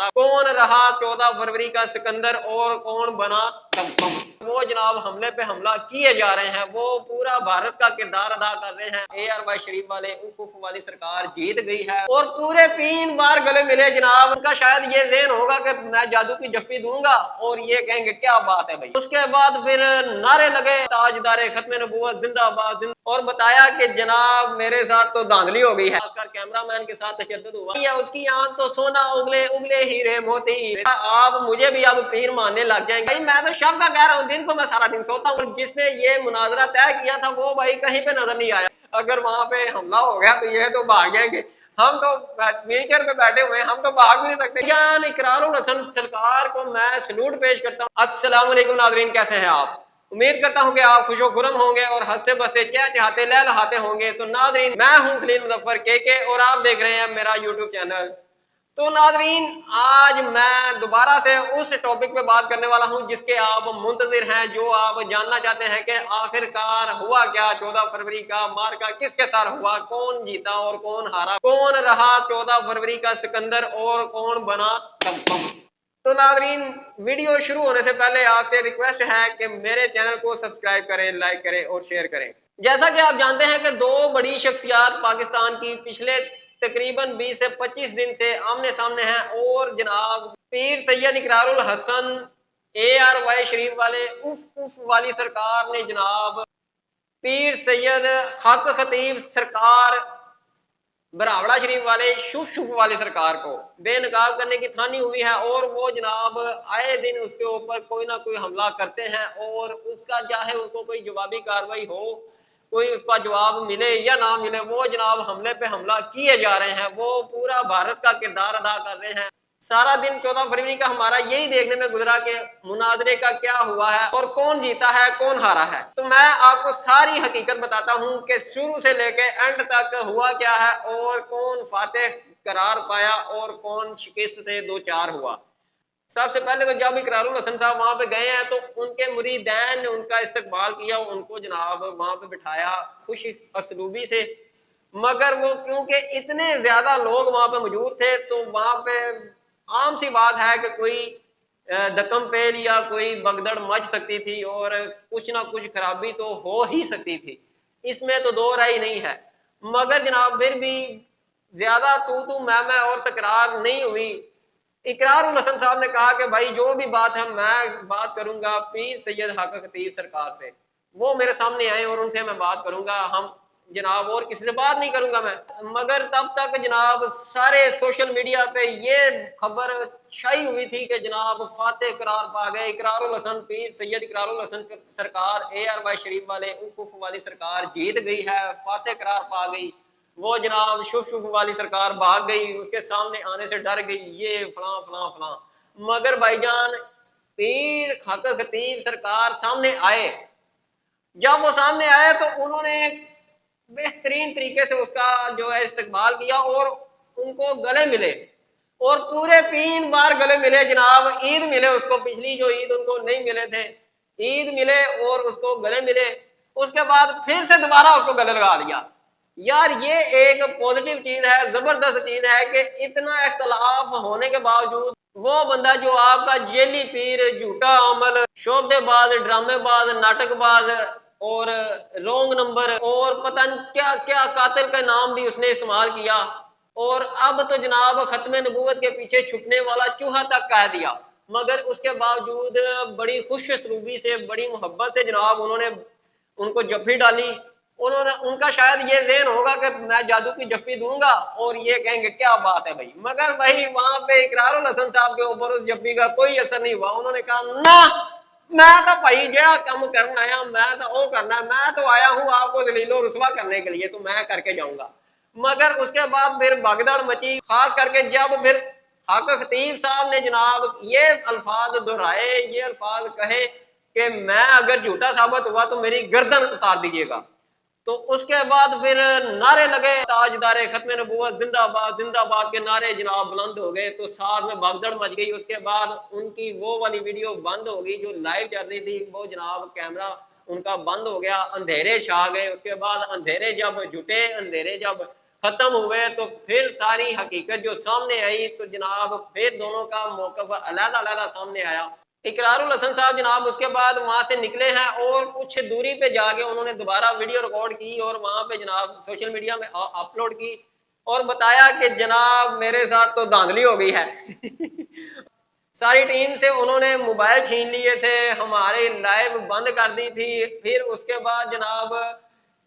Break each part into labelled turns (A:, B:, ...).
A: जनाब कौन रहा 14 फरवरी का सिकंदर और कौन बना टमटम। वो जनाब हमले पे हमला किए जा रहे हैं, वो पूरा भारत का किरदार अदा कर रहे हैं। AR शरीफ वाले उफ वाली सरकार जीत गई है और पूरे 3 बार गले मिले जनाब। उनका शायद ये ज़हन होगा कि मैं जादू की जप्पी दूंगा और ये कहेंगे क्या बात है भाई। उसके बाद फिर नारे लगे ताजदारे खत्म नबूवत जिंदाबाद, और बताया कि जनाब मेरे साथ तो धांधली हो गई है, कैमरामैन के साथ तशद्दुद हुआ या उसकी आंख तो सोना उगले उगले हीरे मोती। आप मुझे भी अब पीर मानने लग जाएंगे भाई। मैं तो शब का कह रहा हूँ, दिन को मैं सारा दिन सोता हूँ। जिसने ये मुनाजरा तय किया था वो भाई कहीं पे नजर नहीं आया। अगर वहां पे हमला हो गया तो ये तो भाग जाएंगे। हम तो व्हीलचेयर पे बैठे हुए हैं, हम तो भाग भी नहीं सकते। जान इकरारुल हसन सरकार को मैं सैल्यूट पेश करता हूँ। अस्सलाम वालेकुम नाज़रीन, कैसे हैं आप? उम्मीद करता हूँ कि आप खुशो खुरम होंगे और हंसते बसते चहचहाते लहलहाते होंगे। तो नाज़रीन, मैं हूँ खलील मुजफ्फर के और आप देख रहे हैं मेरा यूट्यूब चैनल। तो नाज़रीन, आज मैं दोबारा से उस टॉपिक पे बात करने वाला हूं जिसके आप मुंतजिर हैं, जो आप जानना चाहते हैं कि आखिरकार हुआ क्या 14 फरवरी का मार्का किसके साथ हुआ, कौन जीता और कौन हारा, कौन रहा 14 फरवरी का सिकंदर और कौन बना टमटम। तो नाज़रीन, वीडियो शुरू होने से पहले आपसे रिक्वेस्ट है कि मेरे चैनल को सब्सक्राइब करें, लाइक करें और शेयर करें। जैसा कि आप जानते हैं कि दो बड़ी शख्सियात पाकिस्तान की पिछले तकरीबन 20 से 25 दिन से आमने सामने हैं और जनाब पीर सैयद इकरारुल हसन AR शरीफ वाले उफ वाली सरकार ने जनाब पीर सैयद हक खतीब सरकार बरावड़ा शरीफ वाले शुफ वाली सरकार को बेनकाब करने की ठानी हुई है। और वो जनाब आए दिन उसके ऊपर कोई ना कोई हमला करते हैं और उसका चाहे उनको कोई जवाबी कार्रवाई हो, कोई उसका जवाब मिले या ना मिले, वो जनाब हमले पे हमला किए जा रहे हैं। वो पूरा भारत का किरदार अदा कर रहे हैं। सारा दिन 14 फरवरी का हमारा यही देखने में गुजरा कि मुनाजरे का क्या हुआ है और कौन जीता है कौन हारा है। तो मैं आपको सारी हकीकत बताता हूं कि शुरू से लेके एंड तक हुआ क्या है और कौन फातेह करार पाया और कौन शिकस्त से दो चार हुआ। सबसे पहले तो जब इकरारुल हसन साहब वहां पे गए हैं तो उनके मुरीदैन ने उनका इस्तकबाल किया, उनको जनाब वहां पे बिठाया खुश असलूबी से। मगर वो क्योंकि इतने ज्यादा लोग वहां पे मौजूद थे तो वहां पे आम सी बात है कि कोई दकम पेल या कोई भगदड़ मच सकती थी और कुछ ना कुछ खराबी तो हो ही सकती थी, इसमें तो दो राय नहीं है। मगर जनाब फिर भी ज्यादा तू मैं और तकरार नहीं हुई। इकरारुल हसन साहब ने कहा कि भाई जो भी बात है मैं बात करूंगा पीर सैयद हक खतीब सरकार से, वो मेरे सामने आए और उनसे मैं बात करूंगा, हम जनाब और किसी से बात नहीं करूंगा मैं। मगर तब तक जनाब सारे सोशल मीडिया पे ये खबर छाई हुई थी कि जनाब फातेह करार पा गए इकरारुल हसन, पीर सैयद इकरारुल हसन सरकार AR शरीफ वाले उफ वाली सरकार जीत गई है, फातेह करार पा गई। वो जनाब शुफ वाली सरकार भाग गई, उसके सामने आने से डर गई, ये फलां फलां फलां। मगर भाईजान पीर हक खतीब सरकार सामने आए। जब वो सामने आए तो उन्होंने बेहतरीन तरीके से उसका जो है इस्तकबाल किया और उनको गले मिले और पूरे 3 बार गले मिले जनाब। ईद मिले उसको, पिछली जो ईद उनको नहीं मिले थे, ईद मिले और उसको गले मिले। उसके बाद फिर से दोबारा उसको गले लगा लिया। यार ये एक पॉजिटिव चीज है, जबरदस्त चीज है कि इतना इख्तलाफ होने के बावजूद वो बंदा जो आपका जेली पीर, झूठा अमल, शोबेबाज, ड्रामेबाज, नाटकबाज और रॉन्ग नंबर और पता नहीं क्या क्या कातिल का नाम भी उसने इस्तेमाल किया और अब तो जनाब खत्म नबूवत के पीछे छुपने वाला चूहा तक कह दिया। मगर उसके बावजूद बड़ी खुश सलूबी से, बड़ी मोहब्बत से जनाब उन्होंने उनको जफ्फी डाली। उन्होंने उनका शायद ये ज़हन होगा कि मैं जादू की जफ्फी दूंगा और ये कहेंगे क्या बात है भाई। मगर भाई वहां पे इकरारुल हसन साहब के ऊपर उस जफ्फी का कोई असर नहीं हुआ। उन्होंने कहा ना, मैं तो भाई जड़ा कम करना आया, मैं तो वो करना, मैं तो आया हूँ आपको दलीलो रुसवा करने के लिए, तो मैं करके जाऊंगा। मगर उसके बाद फिर भगदड़ मची, खास करके जब फिर हक खतीब साहब ने जनाब ये अल्फाज दोहराए, ये अल्फाज कहे कि मैं अगर झूठा साबित हुआ तो मेरी गर्दन उतार दीजिएगा। तो उसके बाद फिर नारे लगे ताजदारे खत्म नबूवत जिंदाबाद जिंदाबाद के नारे जनाब बुलंद हो गए। तो साथ में भगदड़ मच गई। उसके बाद उनकी वो वाली वीडियो बंद हो गई जो लाइव चल रही थी, वो जनाब कैमरा उनका बंद हो गया, अंधेरे छा गए। उसके बाद अंधेरे जब जुटे, अंधेरे जब खत्म हुए तो फिर सारी हकीकत जो सामने आई, तो जनाब फिर दोनों का मौक़िफ़ अलग-अलग सामने आया। इकरारुल हसन साहब जनाब उसके बाद वहां से निकले हैं और कुछ दूरी पे जाके उन्होंने दोबारा वीडियो रिकॉर्ड की और वहां पे जनाब सोशल मीडिया में अपलोड की और बताया कि जनाब मेरे साथ तो धांधली हो गई है। सारी टीम से उन्होंने मोबाइल छीन लिए थे, हमारे लाइव बंद कर दी थी, फिर उसके बाद जनाब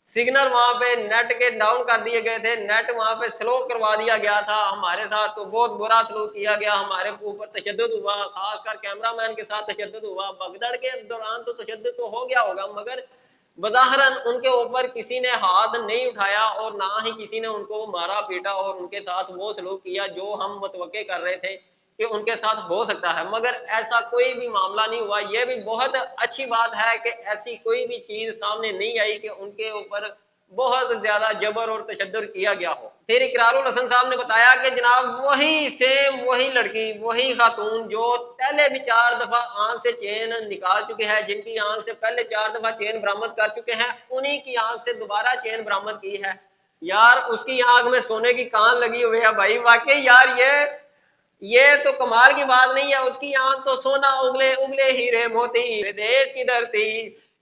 A: सिग्नल वहां पे नेट के डाउन कर दिए गए थे, नेट वहां पे स्लो करवा दिया गया था। हमारे साथ तो बहुत बुरा सलूक किया गया, हमारे ऊपर तशद्दुद हुआ, खासकर कैमरामैन के साथ तशद्दुद हुआ। भगदड़ के दौरान तो तशद्दुद तो हो गया होगा, मगर बज़ाहिरन उनके ऊपर किसी ने हाथ नहीं उठाया और ना ही किसी ने उनको मारा पीटा और उनके साथ वो सलूक किया जो हम मुतवक्के कर रहे थे कि उनके साथ हो सकता है, मगर ऐसा कोई भी मामला नहीं हुआ। यह भी बहुत अच्छी बात है कि ऐसी कोई भी चीज सामने नहीं आई कि उनके ऊपर बहुत ज्यादा जबर और तशद्दुद किया गया हो। फिर इकरारुल हसन साहब ने बताया कि जनाब वही सेम वही लड़की वही खातून जो पहले भी 4 दफा आंख से चेन निकाल चुके हैं, जिनकी आंख से पहले 4 दफा चेन बरामद कर चुके हैं, उन्हीं की आंख से दोबारा चेन बरामद की है। यार उसकी आंख में सोने की कान लगी हुई है भाई, वाकई यार ये तो कमाल की बात नहीं है। उसकी आंख तो सोना उगले उगले हीरे मोती देश की धरती।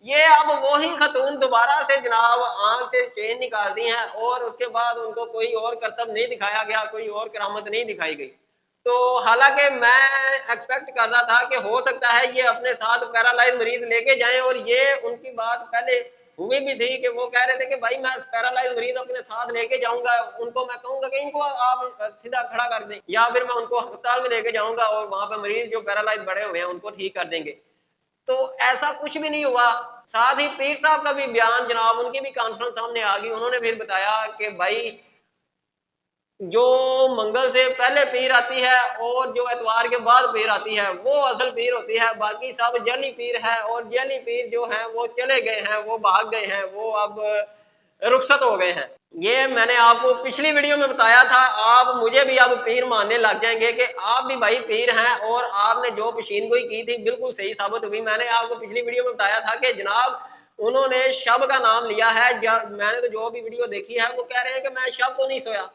A: ये अब वही खतून दोबारा से जनाब आंख से चेन निकाल दी है और उसके बाद उनको कोई और करतब नहीं दिखाया गया, कोई और करामत नहीं दिखाई गई। तो हालांकि मैं एक्सपेक्ट कर रहा था कि हो सकता है ये अपने साथ पैरालाइज मरीज लेके जाएं, और ये उनकी बात पहले हुई भी थी कि वो कह रहे थे कि भाई मैं पैरालाइज मरीज अपने साथ लेके जाऊंगा, उनको मैं कहूंगा कि इनको आप सीधा खड़ा कर दें, या फिर मैं उनको अस्पताल में लेके जाऊंगा और वहां पे मरीज जो पैरालाइज बड़े हुए हैं उनको ठीक कर देंगे। तो ऐसा कुछ भी नहीं हुआ। साथ ही पीर साहब का भी बयान जनाब, उनकी भी कॉन्फ्रेंस सामने आ गई। उन्होंने फिर बताया कि भाई जो मंगल से पहले पीर आती है और जो एतवार के बाद पीर आती है वो असल पीर होती है, बाकी सब जली पीर है। और जली पीर जो है वो चले गए हैं, वो भाग गए हैं, वो अब रुखसत हो गए हैं। ये मैंने आपको पिछली वीडियो में बताया था। आप मुझे भी अब पीर मानने लग जाएंगे कि आप भी भाई पीर हैं, और आपने जो पेशीनगोई की थी बिल्कुल सही साबित हुई। मैंने आपको पिछली वीडियो में बताया था कि जनाब उन्होंने शब का नाम लिया है। मैंने तो जो भी वीडियो देखी है वो कह रहे हैं कि मैं शब को नहीं सोया।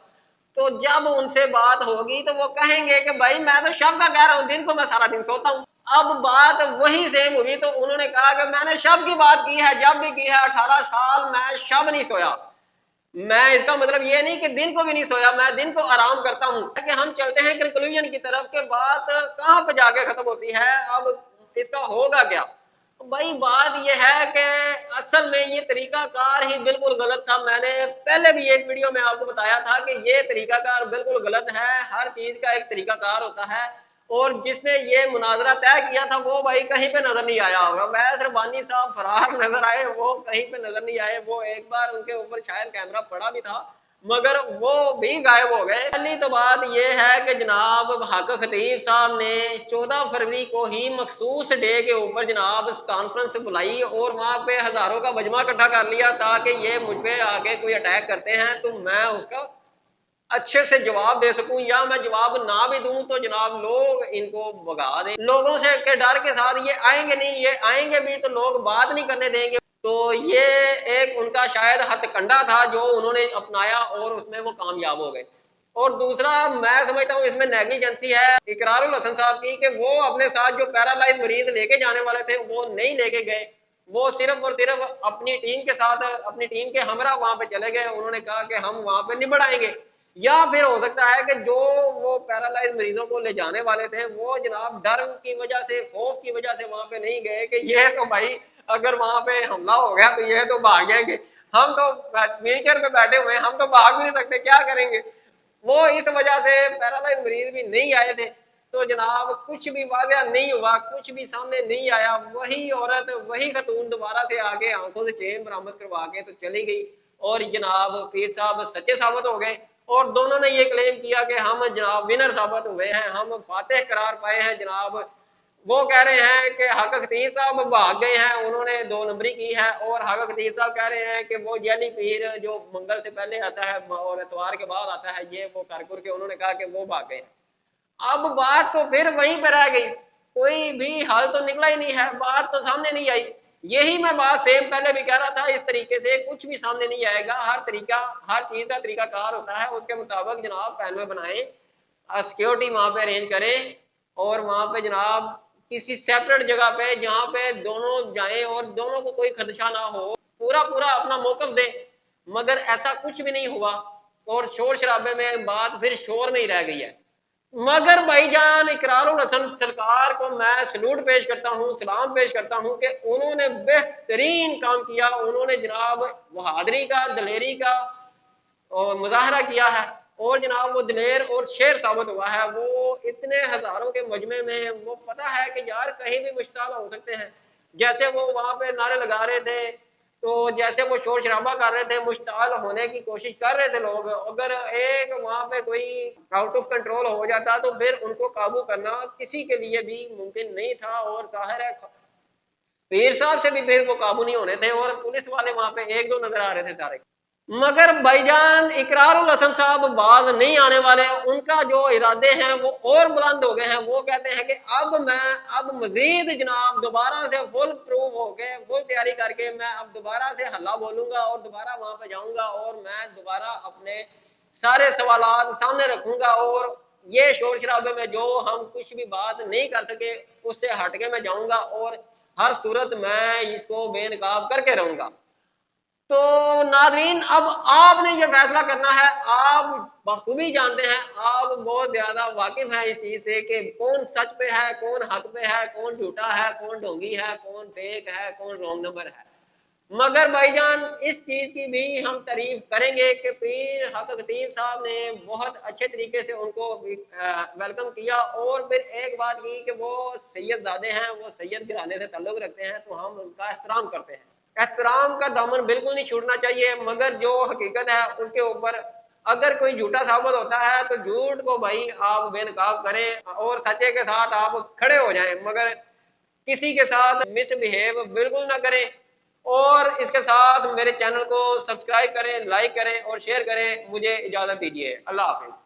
A: तो जब उनसे बात होगी तो वो कहेंगे कि भाई मैं तो शब का कह रहा हूँ, दिन को मैं सारा दिन सोता हूँ। अब बात वही सेम हुई तो उन्होंने कहा कि मैंने शब की बात की है, जब भी की है 18 साल मैं शब नहीं सोया। मैं इसका मतलब ये नहीं कि दिन को भी नहीं सोया, मैं दिन को आराम करता हूँ। कि हम चलते हैं कंक्लूजन की तरफ के बात कहाँ पे जाके खत्म होती है, अब इसका होगा क्या। भाई बात यह है कि असल में ये तरीकाकार ही बिल्कुल गलत था। मैंने पहले भी एक वीडियो में आपको बताया था कि ये तरीकाकार बिल्कुल गलत है। हर चीज का एक तरीकाकार होता है, और जिसने ये मुनाजरा तय किया था वो भाई कहीं पे नजर नहीं आया होगा। वैस रबानी साहब फरार नजर आए, वो कहीं पे नजर नहीं आए। वो एक बार उनके ऊपर शायद कैमरा पड़ा भी था मगर वो भी गायब हो गए। पहली तो बात यह है कि जनाब हक खतीब साहब ने 14 फरवरी को ही मखसूस डे के ऊपर जनाब कॉन्फ्रेंस बुलाई और वहां पे हजारों का मजमा इकट्ठा कर लिया ताकि ये मुझ पे आके कोई अटैक करते हैं तो मैं उसका अच्छे से जवाब दे सकूं, या मैं जवाब ना भी दूं तो जनाब लोग इनको भगा दें। लोगों से के डर के साथ ये आएंगे नहीं, ये आएंगे भी तो लोग बात नहीं करने देंगे। तो ये एक उनका शायद हथकंडा था जो उन्होंने अपनाया और उसमें वो कामयाब हो गए। और दूसरा मैं समझता हूँ इसमें नेग्लिजेंसी है इकरारुल हसन साहब की कि वो अपने साथ जो पैरालाइज मरीज लेके जाने वाले थे वो नहीं लेके गए। वो सिर्फ और सिर्फ अपनी टीम के साथ अपनी टीम के हमरा वहां पे चले गए। उन्होंने कहा कि हम वहां पे निबड़ आएंगे। या फिर हो सकता है कि जो वो पैरालाइज मरीजों को ले जाने वाले थे वो जनाब डर की वजह से खौफ की वजह से वहां पे नहीं गए कि ये तो भाई अगर वहां पे हमला हो गया तो ये तो भाग जाएंगे, हम तो व्हीलचेयर पे बैठे हुए हैं, हम तो भाग भी नहीं सकते, क्या करेंगे। वो इस वजह से पैरालाइज मरीज भी नहीं आए थे। तो जनाब कुछ भी वाक़या नहीं हुआ, कुछ भी सामने नहीं आया। वही औरत वही खतून दोबारा से आके आंखों से चेन बरामद करवा के तो चली गई और जनाब पीर साहब सच्चे साबित हो गए। और दोनों ने ये क्लेम किया कि हम जनाब विनर साबित हुए हैं, हम फातेह करार पाए हैं जनाब। वो कह रहे हैं कि हक खतीब साहब भाग गए हैं, उन्होंने 2 नंबरी की है। और हक खतीब साहब कह रहे हैं कि वो जैली पीर जो मंगल से पहले आता है और इतवार के बाद आता है, ये वो कर के उन्होंने कहा कि वो भाग गए हैं। अब बात तो फिर वहीं पर रह गई, कोई भी हल तो निकला ही नहीं है, बात तो सामने नहीं आई। یہی میں بات سیم پہلے بھی کہہ رہا تھا، اس طریقے سے کچھ بھی سامنے نہیں آئے گا، ہر چیز کا طریقہ کار ہوتا ہے، اس کے مطابق جناب پینل بنائیں، سیکورٹی وہاں پہ ارینج کریں، اور وہاں پہ جناب کسی سیپریٹ جگہ پہ جہاں پہ دونوں جائیں اور دونوں کو کوئی خدشہ نہ ہو، پورا اپنا موقف دیں، مگر ایسا کچھ بھی نہیں ہوا، اور شور شرابے میں بات پھر شور میں ہی رہ گئی ہے۔ مگر بھائی جان اقرار الحسن سرکار کو میں سلوٹ پیش کرتا ہوں، سلام پیش کرتا ہوں کہ انہوں نے بہترین کام کیا، انہوں نے جناب بہادری کا، دلیری کا مظاہرہ کیا ہے، اور جناب وہ دلیر اور شیر ثابت ہوا ہے، وہ اتنے ہزاروں کے مجمع میں وہ پتہ ہے کہ یار کہیں بھی مشتعل ہو سکتے ہیں، جیسے وہ وہاں پہ نعرے لگا رہے تھے، تو جیسے وہ شور شرابہ کر رہے تھے، مشتعل ہونے کی کوشش کر رہے تھے لوگ، اگر ایک وہاں پہ کوئی آؤٹ آف کنٹرول ہو جاتا تو پھر ان کو قابو کرنا کسی کے لیے بھی ممکن نہیں تھا، اور ظاہر ہے پیر صاحب سے بھی پھر وہ قابو نہیں ہونے تھے، اور پولیس والے وہاں پہ ایک دو نظر آ رہے تھے سارے۔ مگر بھائی جان اقرار الحسن صاحب باز نہیں آنے والے، ان کا جو ارادے ہیں وہ اور بلند ہو گئے ہیں، وہ کہتے ہیں کہ اب مزید جناب دوبارہ سے فل پروف ہو کے فل تیاری کر کے میں اب دوبارہ سے حلہ بولوں گا، اور دوبارہ وہاں پہ جاؤں گا، اور میں دوبارہ اپنے سارے سوالات سامنے رکھوں گا، اور یہ شور شرابے میں جو ہم کچھ بھی بات نہیں کر سکے اس سے ہٹ کے میں جاؤں گا، اور ہر صورت میں اس کو بے نقاب کر کے رہوں گا۔ تو ناظرین اب آپ نے یہ فیصلہ کرنا ہے، آپ بخوبی جانتے ہیں، آپ بہت زیادہ واقف ہیں اس چیز سے کہ کون سچ پہ ہے، کون حق پہ ہے، کون جھوٹا ہے، کون ڈھونگی ہے، کون فیک ہے، کون رونگ نمبر ہے۔ مگر بھائی جان اس چیز کی بھی ہم تعریف کریں گے کہ پیر حق خطیب صاحب نے بہت اچھے طریقے سے ان کو ویلکم کیا، اور پھر ایک بات کی کہ وہ سید زادے ہیں، وہ سید گھرانے سے تعلق رکھتے ہیں، تو ہم ان کا احترام کرتے ہیں، احترام کا دامن بالکل نہیں چھوڑنا چاہیے، مگر جو حقیقت ہے اس کے اوپر اگر کوئی جھوٹا ثابت ہوتا ہے تو جھوٹ کو بھائی آپ بے نقاب کریں، اور سچے کے ساتھ آپ کھڑے ہو جائیں، مگر کسی کے ساتھ مس بہیو بالکل نہ کریں۔ اور اس کے ساتھ میرے چینل کو سبسکرائب کریں، لائک کریں اور شیئر کریں۔ مجھے اجازت دیجیے، اللہ حافظ۔